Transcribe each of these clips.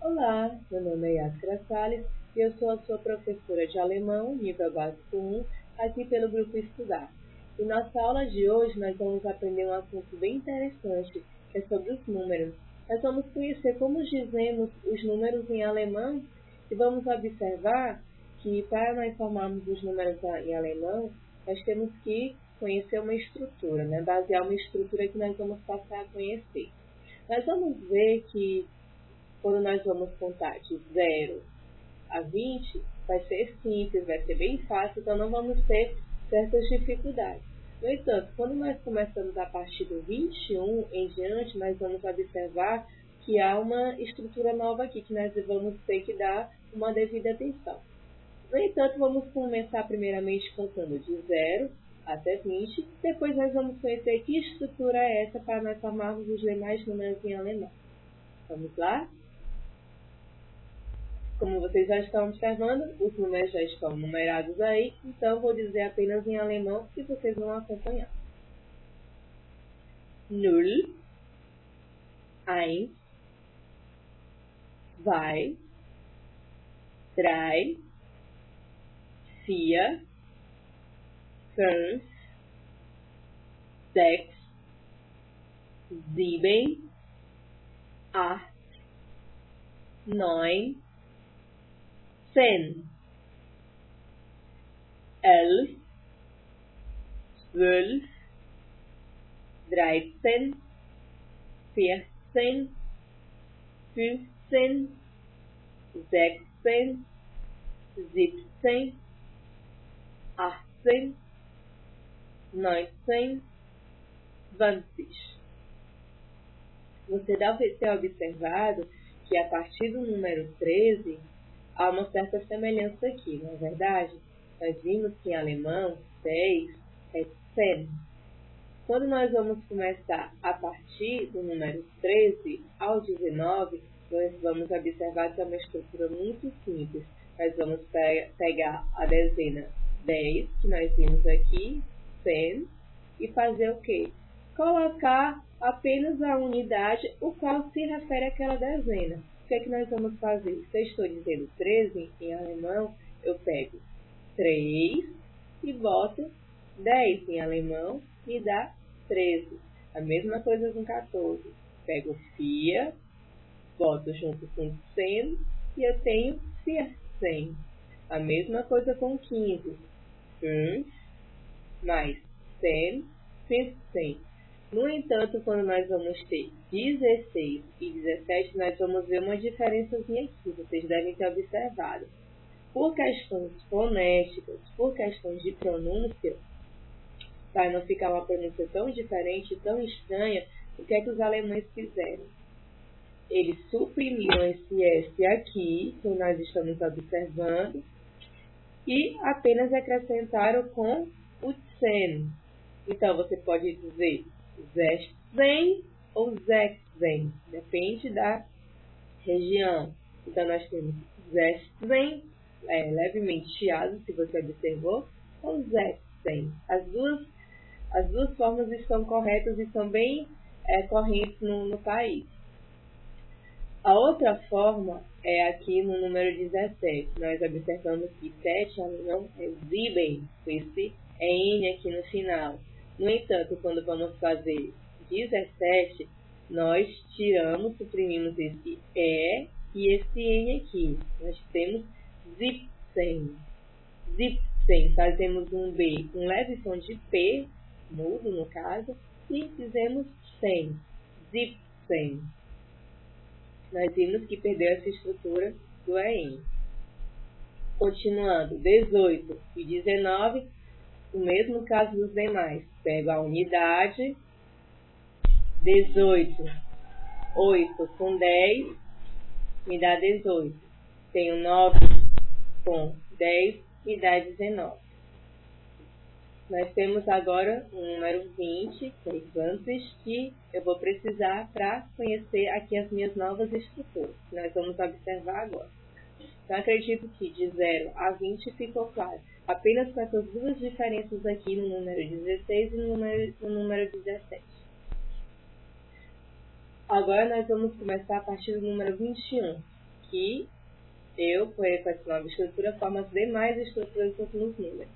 Olá, meu nome é Yáscara Salles e eu sou a sua professora de alemão, nível básico 1, aqui pelo Grupo Estudar. E nossa aula de hoje nós vamos aprender um assunto bem interessante, que é sobre os números. Nós vamos conhecer como dizemos os números em alemão e vamos observar que para nós formarmos os números em alemão, nós temos que conhecer uma estrutura, basear uma estrutura que nós vamos passar a conhecer. Nós vamos ver que quando nós vamos contar de 0 a 20, vai ser simples, vai ser bem fácil, então não vamos ter certas dificuldades. No entanto, quando nós começamos a partir do 21 em diante, nós vamos observar que há uma estrutura nova aqui, que nós vamos ter que dar uma devida atenção. No entanto, vamos começar primeiramente contando de 0 até 20, depois nós vamos conhecer que estrutura é essa para nós formarmos os demais números em alemão. Vamos lá? Como vocês já estão observando, os números já estão numerados aí, então vou dizer apenas em alemão e vocês vão acompanhar. 0, 1, 2, 3, 4, 5, 6, 7, 8, 9, 10, 11, 12, 13, 14, 15, 16, 17, 18, 19, 20. Você deve ter observado que a partir do número 13 há uma certa semelhança aqui, não é verdade? Nós vimos que em alemão 10 é 10. Quando nós vamos começar a partir do número 13 ao 19, nós vamos observar que é uma estrutura muito simples. Nós vamos pegar a dezena 10, que nós vimos aqui, 10, e fazer o quê? Colocar apenas a unidade, o qual se refere àquela dezena. O que é que nós vamos fazer? Se eu estou dizendo 13 em alemão, eu pego 3 e boto 10 em alemão, me dá 13. A mesma coisa com 14. Pego 4, boto junto com 100 e eu tenho 100. A mesma coisa com 15. 5 mais 100, 100. No entanto, quando nós vamos ter 16 e 17, nós vamos ver uma diferençazinha aqui. Vocês devem ter observado. Por questões fonéticas, por questões de pronúncia, para não ficar uma pronúncia tão diferente, tão estranha, o que é que os alemães fizeram? Eles suprimiram esse S aqui, que nós estamos observando, e apenas acrescentaram com o 100. Então, você pode dizer 16 ou 16, depende da região. Então, nós temos 16, levemente chiado, se você observou, ou 16. As duas formas estão corretas e são bem correntes no país. A outra forma é aqui no número 17. Nós observamos que 7 não é sieben, com esse N aqui no final. No entanto, quando vamos fazer 17, nós tiramos, suprimimos esse E e esse N aqui. Nós temos 17. 17. Fazemos um B, um leve som de P, mudo no caso, e dizemos 100. 17. Nós vimos que perdeu essa estrutura do EN. Continuando, 18 e 19, o mesmo caso dos demais. Pego a unidade, 18, 8 com 10, me dá 18. Tenho 9 com 10, me dá 19. Nós temos agora o número 20, que é antes, que eu vou precisar para conhecer aqui as minhas novas estruturas, que nós vamos observar agora. Então, acredito que de 0 a 20 ficou claro. Apenas com essas duas diferenças aqui no número 16 e no número 17. Agora nós vamos começar a partir do número 21, que eu, com essa nova estrutura, formo as demais estruturas nos números.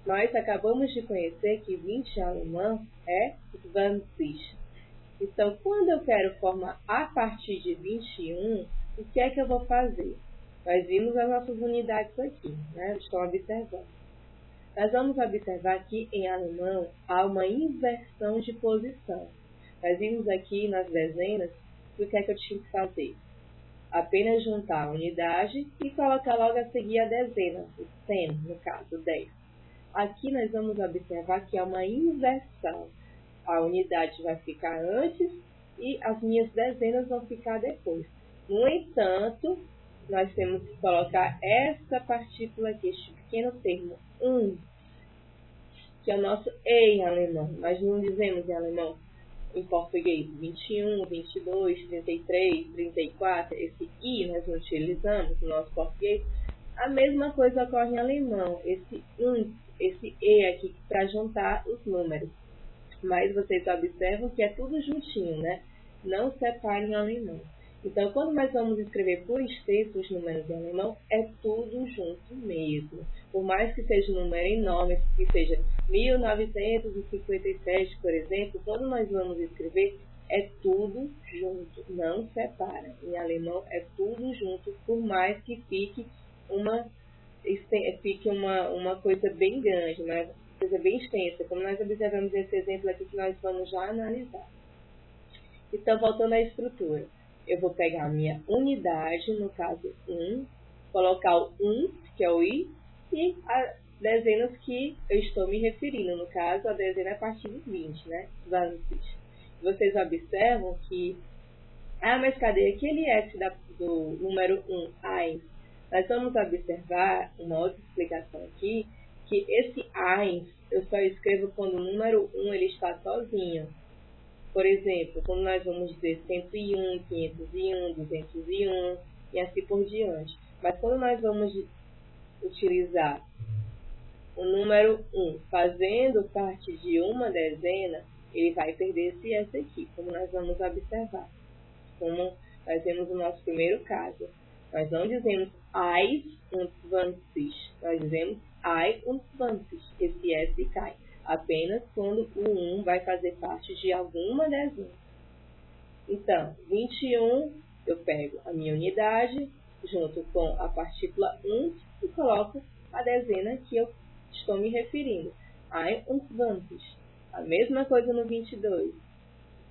Nós acabamos de conhecer que 20 em alemão é 20. Então, quando eu quero formar a partir de 21, o que é que eu vou fazer? Nós vimos as nossas unidades aqui, né? Estão observando. Nós vamos observar que em alemão há uma inversão de posição. Nós vimos aqui nas dezenas o que é que eu tinha que fazer. Apenas juntar a unidade e colocar logo a seguir a dezena, o 100, no caso, 10. Aqui nós vamos observar que há uma inversão. A unidade vai ficar antes e as minhas dezenas vão ficar depois. No entanto, nós temos que colocar essa partícula aqui, este pequeno termo, que é o nosso E em alemão. Nós não dizemos em alemão, em português, 21, 22, 33, 34, esse I nós não utilizamos no nosso português. A mesma coisa ocorre em alemão, esse E aqui para juntar os números. Mas vocês observam que é tudo juntinho, né? Não separem em alemão. Então, quando nós vamos escrever por extenso os números em alemão, é tudo junto mesmo. Por mais que seja um número enorme, que seja 1957, por exemplo, quando nós vamos escrever, é tudo junto, não separa. Em alemão é tudo junto, por mais que fique uma coisa bem grande, uma coisa bem extensa, como nós observamos esse exemplo aqui que nós vamos já analisar. Então, voltando à estrutura. Eu vou pegar a minha unidade, no caso 1, colocar o 1, que é o I, e as dezenas que eu estou me referindo. No caso, a dezena é a partir de 20, né? 20. Vocês observam que... mas cadê aquele S do número 1, 1? Nós vamos observar uma outra explicação aqui, que esse 1 eu só escrevo quando o número 1 ele está sozinho. Por exemplo, quando nós vamos dizer 101, 501, 201 e assim por diante. Mas quando nós vamos utilizar o número 1 fazendo parte de uma dezena, ele vai perder esse S aqui, como nós vamos observar. Como nós vemos no nosso primeiro caso. Nós não dizemos 21, nós dizemos 21. Esse S cai. Apenas quando o 1 vai fazer parte de alguma dezena. Então, 21, eu pego a minha unidade, junto com a partícula 1, e coloco a dezena que eu estou me referindo. 21. A mesma coisa no 22.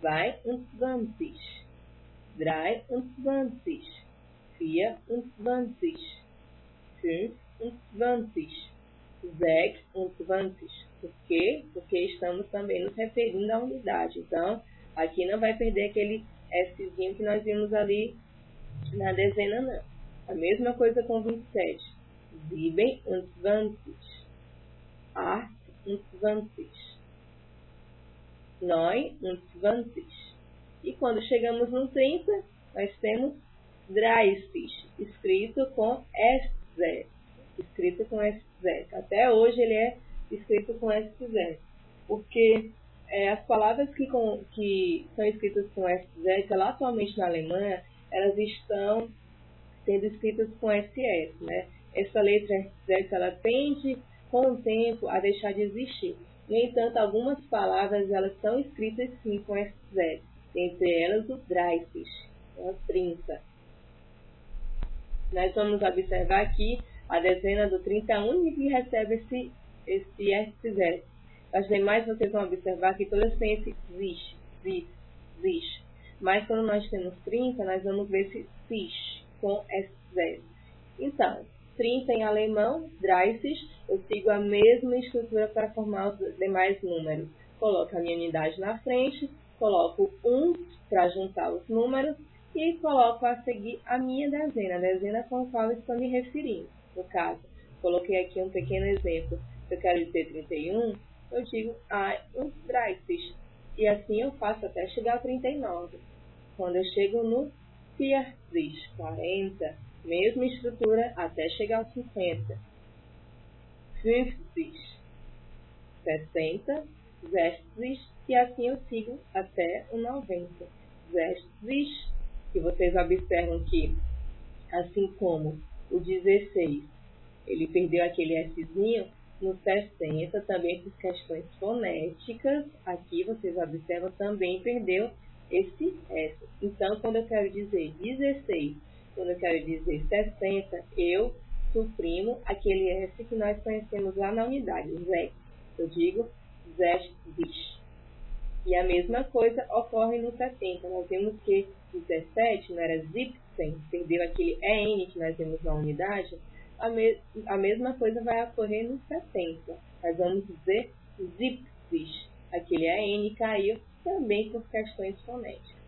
22. 23. 24. 25. 26. Por quê? Porque estamos também nos referindo à unidade. Então, aqui não vai perder aquele Szinho que nós vimos ali na dezena, não. A mesma coisa com 27. 27. 28. 29. E quando chegamos no 30, nós temos 30, escrito com SZ. Escrito com SZ. Até hoje ele é escrito com SZ. Porque as palavras que são escritas com SZ, que lá atualmente na Alemanha, elas estão sendo escritas com SS, né? Essa letra SZ, ela tende, com o tempo, a deixar de existir. No entanto, algumas palavras, elas são escritas sim com SZ. Entre elas, o 30, então, 30. Nós vamos observar aqui a dezena do 31 que recebe esse SZ. As demais vocês vão observar que todas têm esse zis. Mas quando nós temos 30, nós vamos ver esse cis com SZ. Então, 30 em alemão, 30, eu sigo a mesma estrutura para formar os demais números. Coloco a minha unidade na frente, coloco 1 para juntar os números e coloco a seguir a minha dezena, a dezena com a qual estou me referindo. No caso, coloquei aqui um pequeno exemplo. Se eu quero dizer 31, eu digo 31. E assim eu faço até chegar ao 39. Quando eu chego no 40, mesma estrutura até chegar ao 50. 50, 60, 60, e assim eu sigo até o 90. 60, que vocês observam que Assim como o 16, ele perdeu aquele Szinho, no 60 também por questões fonéticas, aqui vocês observam, também perdeu esse S. Então, quando eu quero dizer 16, quando eu quero dizer 60, eu suprimo aquele S que nós conhecemos lá na unidade, Z. Eu digo ZES. E a mesma coisa ocorre no 70. Nós vimos que 17 não era ZIPSEN, perdeu aquele EN que nós vimos na unidade. A mesma coisa vai ocorrer no 70. Nós vamos dizer ZIPSIS. Aquele EN caiu também por questões fonéticas.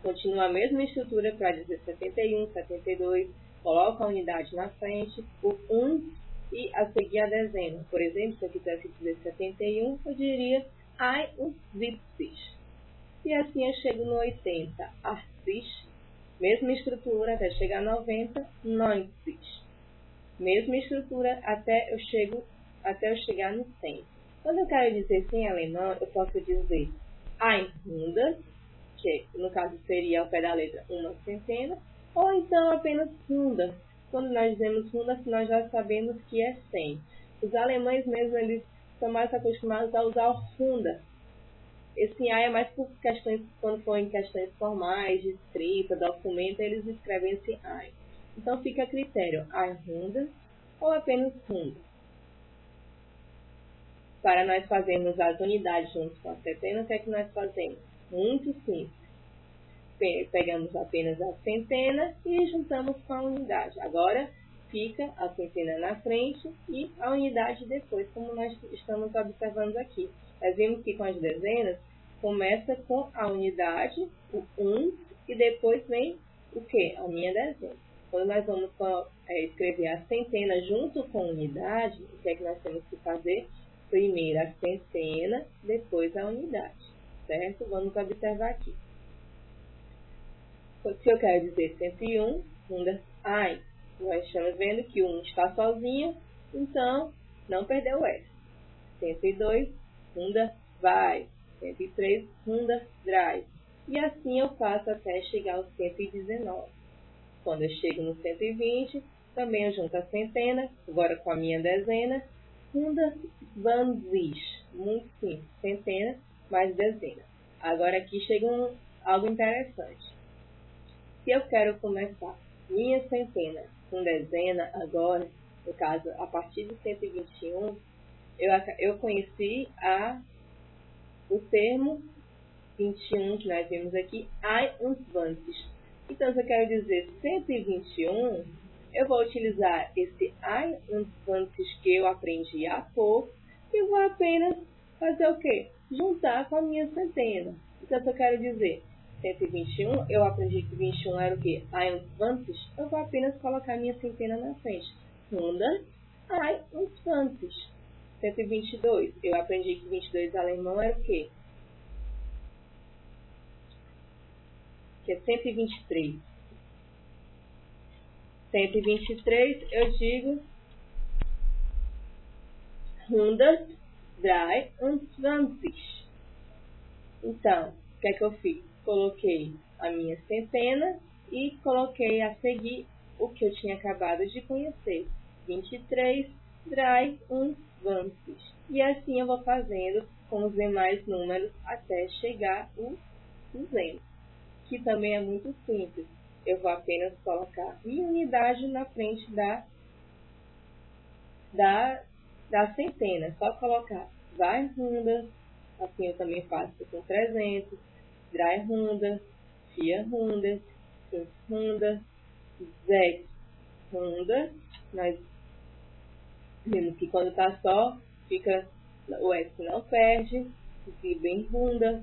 Continua a mesma estrutura para dizer 71, 72. Coloca a unidade na frente, o 1 e a seguir a dezena. Por exemplo, se eu quisesse dizer 71, eu diria I und 70. E assim eu chego no 80, 80. Mesma estrutura até chegar a 90, 90. Mesma estrutura até eu chegar no 100. Quando eu quero dizer 100 em alemão, eu posso dizer 100, que no caso seria ao pé da letra uma centena, ou então apenas 100. Quando nós dizemos 100, nós já sabemos que é 100. Os alemães mesmo, eles são mais acostumados a usar o 100. Esse A é mais por questões, quando for em questões formais, de escrita, documento, eles escrevem esse A. Então fica a critério, 100 ou apenas 100. Para nós fazermos as unidades junto com a centena, o que é que nós fazemos? Muito simples. Pegamos apenas a centena e juntamos com a unidade. Agora fica a centena na frente e a unidade depois, como nós estamos observando aqui. Nós vimos que com as dezenas começa com a unidade, o 1, e depois vem o quê? A minha dezena. Quando nós vamos escrever a centena junto com a unidade, o que é que nós temos que fazer? Primeiro a centena, depois a unidade, certo? Vamos observar aqui. Se eu quero dizer 101, 100, nós estamos vendo que o 1 está sozinho, então não perdeu o S. 102, 100, vai. 103, 100, drive. E assim eu faço até chegar ao 119. Quando eu chego no 120, também eu junto a centena, agora com a minha dezena, 120. Muito simples, centena mais dezena. Agora aqui chega algo interessante. Se eu quero começar minha centena com dezena agora, no caso, a partir de 121, eu conheci o termo 21 que nós vimos aqui, 21. Então, se eu quero dizer 121, eu vou utilizar esse 21 que eu aprendi há pouco e vou apenas fazer o quê? Juntar com a minha centena. Então, se eu quero dizer 121, eu aprendi que 21 era o quê? 21, eu vou apenas colocar minha centena na frente. 120. 122, eu aprendi que 22 alemão era o quê? Que é 123. 123, eu digo 123. Então, o que é que eu fiz? Coloquei a minha centena e coloquei a seguir o que eu tinha acabado de conhecer. 23, 23. E assim eu vou fazendo com os demais números até chegar o 200. Que também é muito simples. Eu vou apenas colocar minha unidade na frente da centena. Só colocar 200, assim eu também faço com 300, 300, 400, 500, 600. Nós vimos que quando está só, fica o S não perde, 700,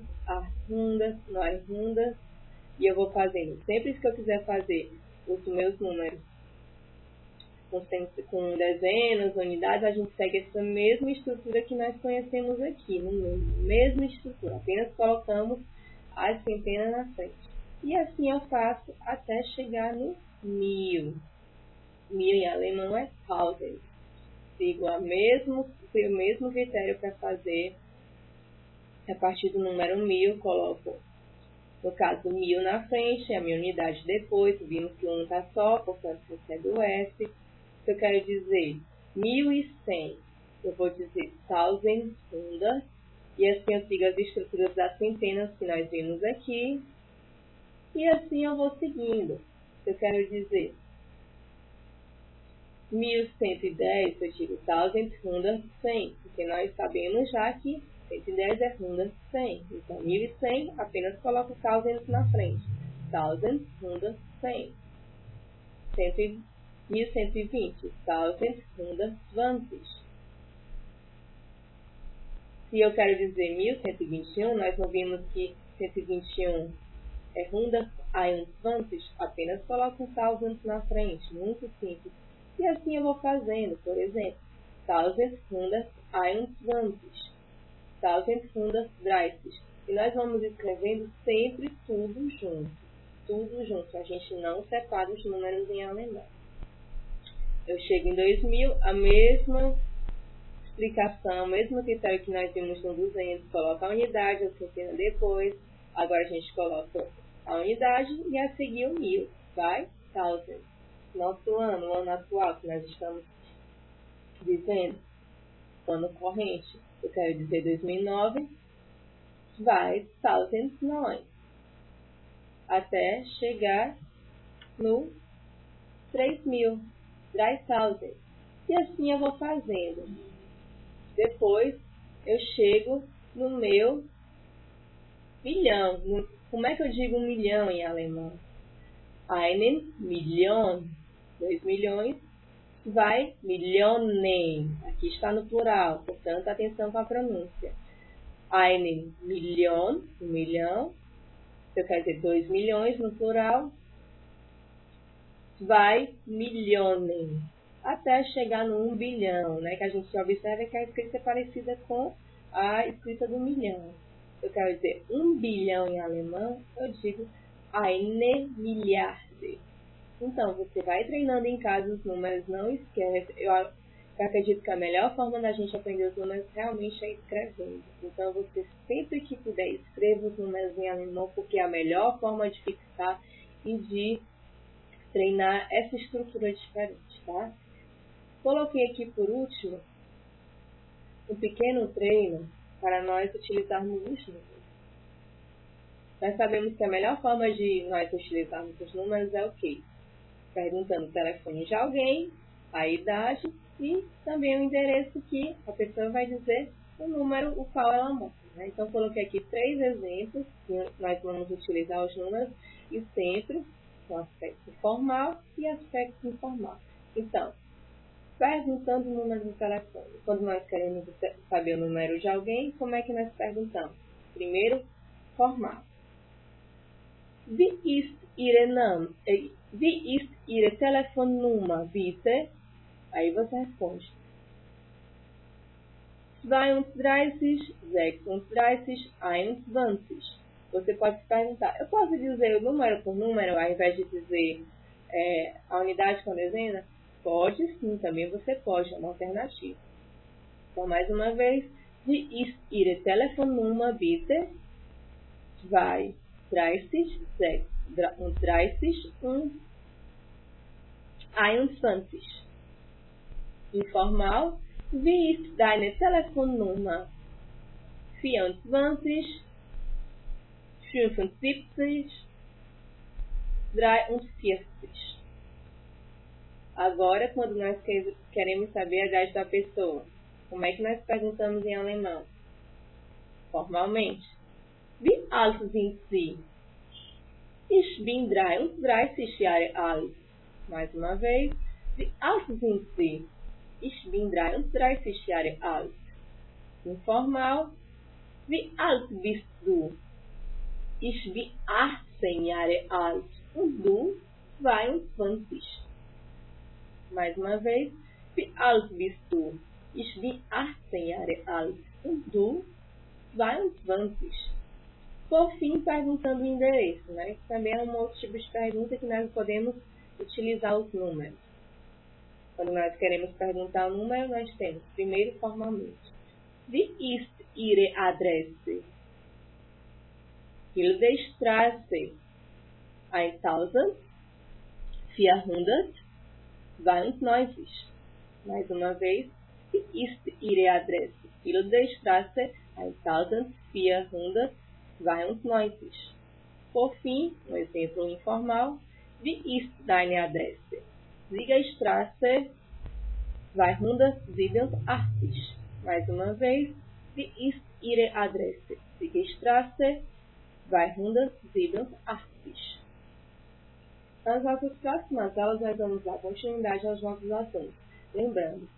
800, 900. E eu vou fazendo. Sempre que eu quiser fazer os meus números com dezenas, unidades, a gente segue essa mesma estrutura que nós conhecemos aqui. Mesma estrutura. Apenas colocamos as centenas na frente. E assim eu faço até chegar no 1000. 1000 em alemão é 1000. Sigo o mesmo critério para fazer. A partir do número 1000, coloco No caso, 1000 na frente, a minha unidade depois, vimos que o 1 está só, portanto, recebe o S. Se eu quero dizer 1100, eu vou dizer 1100, e assim eu sigo as estruturas das centenas que nós vimos aqui, e assim eu vou seguindo. Se eu quero dizer 1110, eu digo 1100, porque nós sabemos já que 110 é 100. Então, 1100, apenas coloco 1000 na frente. 1100. 1120. 1120. Se eu quero dizer 1121, nós não vimos que 121 é 120, apenas coloco 1000 na frente. Muito simples. E assim eu vou fazendo, por exemplo, 1120. 1130. E nós vamos escrevendo sempre tudo junto. Tudo junto. A gente não separa os números em alemão. Eu chego em 2000, a mesma explicação, o mesmo critério que nós vimos no 200. Coloca a unidade, a centena depois. Agora a gente coloca a unidade e a seguir o 1000. Vai? 1000. Nosso ano, o ano atual que nós estamos dizendo, ano corrente, eu quero dizer 2009, vai 1009, até chegar no 3000, 3000. E assim eu vou fazendo. Depois eu chego no meu milhão. Como é que eu digo 1 milhão em alemão? Einen Million, 2 milhões, vai Millionen. Aqui está no plural, portanto, atenção com a pronúncia. Einen Million, 1 milhão. Eu quero dizer 2 milhões no plural. Vai Millionen. Até chegar no 1 bilhão, né? Que a gente observa que a escrita é parecida com a escrita do milhão. Eu quero dizer 1 bilhão em alemão, eu digo eine Milliarde. Então, você vai treinando em casa os números, não esquece. Eu acredito que a melhor forma da gente aprender os números realmente é escrevendo. Então, você sempre que puder, escreva os números em alemão, porque é a melhor forma de fixar e de treinar essa estrutura diferente, tá? Coloquei aqui por último um pequeno treino para nós utilizarmos os números. Nós sabemos que a melhor forma de nós utilizarmos os números é o quê? Perguntando o telefone de alguém, a idade e também o endereço que a pessoa vai dizer o número o qual ela mora. Né? Então, coloquei aqui 3 exemplos que nós vamos utilizar os números e sempre com aspecto formal e aspecto informal. Então, perguntando o número do telefone. Quando nós queremos saber o número de alguém, como é que nós perguntamos? Primeiro, formal. Wie ist Ihre Name? Wie ist Ihre Telefonnummer, bitte? Aí você responde. 32, 36, 21. Você pode se perguntar, eu posso dizer o número por número, ao invés de dizer a unidade com dezena? Pode sim, também você pode, é uma alternativa. Então, mais uma vez, wie ist Ihre Telefonnummer, bitte? 2, 30, 6, 30, 21. Informal, wie ist deine Telefonnummer? 24, 75, 43. Agora, quando nós queremos saber a idade da pessoa, como é que nós perguntamos em alemão? Formalmente. Wie alt sind Sie? Ich bin 33 Jahre alt. Mais uma vez. Wie alt sind Sie? Ich bin 33 Jahre alt. Informal. Wie alt bist du? Ich bin 18 Jahre alt. Und du? 22. Mais uma vez. Wie alt bist du? Ich bin 18 Jahre alt. Und du? 22. Por fim, perguntando o endereço, né? Isso também é um outro tipo de pergunta que nós podemos utilizar os números. Quando nós queremos perguntar o número, nós temos, primeiro, formalmente. Wie ist Ihre Adresse? Viele Straße. 1492. Mais uma vez, wie ist Ihre Adresse? Viele Straße 1492. Por fim, um exemplo informal, wie ist deine Adresse? Siegerstraße 287. Mais uma vez, wie ist Ihre Adresse? Siegerstraße 287. Nas nossas próximas aulas, nós vamos dar continuidade aos nossos assuntos. Lembrando,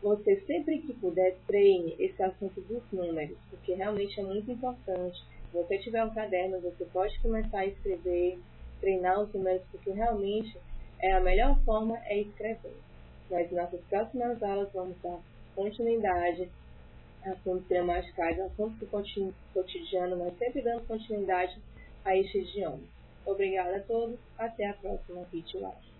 você sempre que puder treine esse assunto dos números, porque realmente é muito importante. Se você tiver um caderno, você pode começar a escrever, treinar os números, porque realmente a melhor forma é escrever. Mas nas nossas próximas aulas vamos dar continuidade a assuntos gramaticais, assuntos do cotidiano, mas sempre dando continuidade a este idioma. Obrigada a todos, até a próxima videoaula.